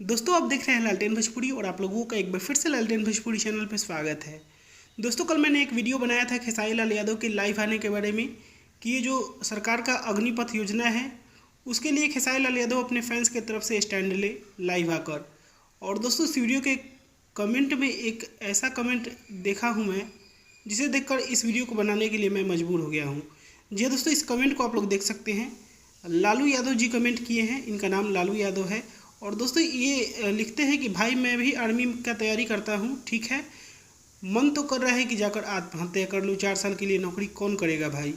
दोस्तों आप देख रहे हैं लालटेन भोजपुरी और आप लोगों का एक बार फिर से लालटेन भोजपुरी चैनल पर स्वागत है। दोस्तों कल मैंने एक वीडियो बनाया था खेसारी लाल यादव के लाइव आने के बारे में कि ये जो सरकार का अग्निपथ योजना है उसके लिए खेसारी लाल यादव अपने फैंस की तरफ से स्टैंड ले लाइव आकर। और दोस्तों इस वीडियो के कमेंट में एक ऐसा कमेंट देखा हूँ मैं जिसे देखकर इस वीडियो को बनाने के लिए मैं मजबूर हो गया हूँ। जी हाँ दोस्तों, इस कमेंट को आप लोग देख सकते हैं। लालू यादव जी कमेंट किए हैं, इनका नाम लालू यादव है। और दोस्तों ये लिखते हैं कि भाई मैं भी आर्मी का तैयारी करता हूँ, ठीक है, मन तो कर रहा है कि जाकर आत्महत्या कर लूँ, 4 साल के लिए नौकरी कौन करेगा भाई।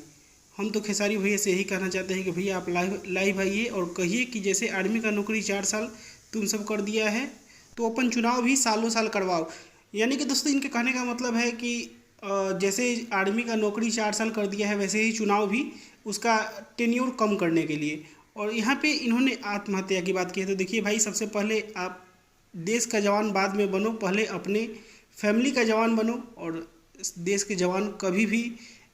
हम तो खेसारी भैया से यही कहना चाहते हैं कि भैया आप लाइव आइए और कहिए कि जैसे आर्मी का नौकरी 4 साल तुम सब कर दिया है तो अपन चुनाव भी सालों साल करवाओ। यानी कि दोस्तों इनके कहने का मतलब है कि जैसे आर्मी का नौकरी 4 साल कर दिया है वैसे ही चुनाव भी उसका टेन्योर कम करने के लिए। और यहाँ पे इन्होंने आत्महत्या की बात की है। तो देखिए भाई, सबसे पहले आप देश का जवान बाद में बनो, पहले अपने फैमिली का जवान बनो। और देश के जवान कभी भी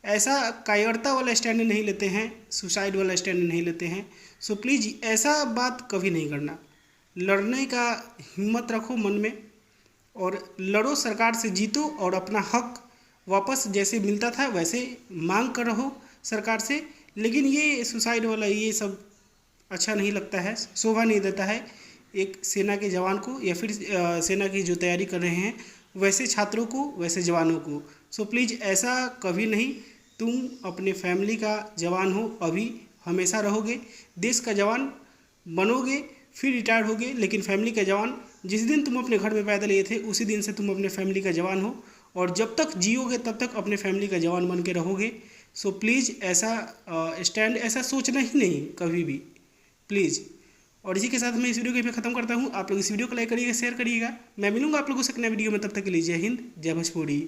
ऐसा कायरता वाला स्टैंड नहीं लेते हैं, सुसाइड वाला स्टैंड नहीं लेते हैं। सो प्लीज़ ऐसा बात कभी नहीं करना। लड़ने का हिम्मत रखो मन में और लड़ो, सरकार से जीतो और अपना हक वापस जैसे मिलता था वैसे मांग कर रहो सरकार से। लेकिन ये सुसाइड वाला ये सब अच्छा नहीं लगता है, शोभा नहीं देता है एक सेना के जवान को या फिर सेना की जो तैयारी कर रहे हैं वैसे छात्रों को, वैसे जवानों को। सो प्लीज़ ऐसा कभी नहीं। तुम अपने फैमिली का जवान हो, अभी हमेशा रहोगे, देश का जवान बनोगे फिर रिटायर होगे, लेकिन फैमिली का जवान जिस दिन तुम अपने घर में पैदा लिए थे उसी दिन से तुम अपने फैमिली का जवान हो और जब तक जियोगे तब तक अपने फैमिली का जवान बन के रहोगे। सो प्लीज़ ऐसा स्टैंड ऐसा सोचना ही नहीं कभी भी, प्लीज़। और इसी के साथ मैं इस वीडियो को यहाँ पे खत्म करता हूँ। आप लोग इस वीडियो को लाइक करिएगा, शेयर करिएगा। मैं मिलूंगा आप लोगों से एक नए वीडियो में, तब तक के लिए जय हिंद, जय भोजपुरी।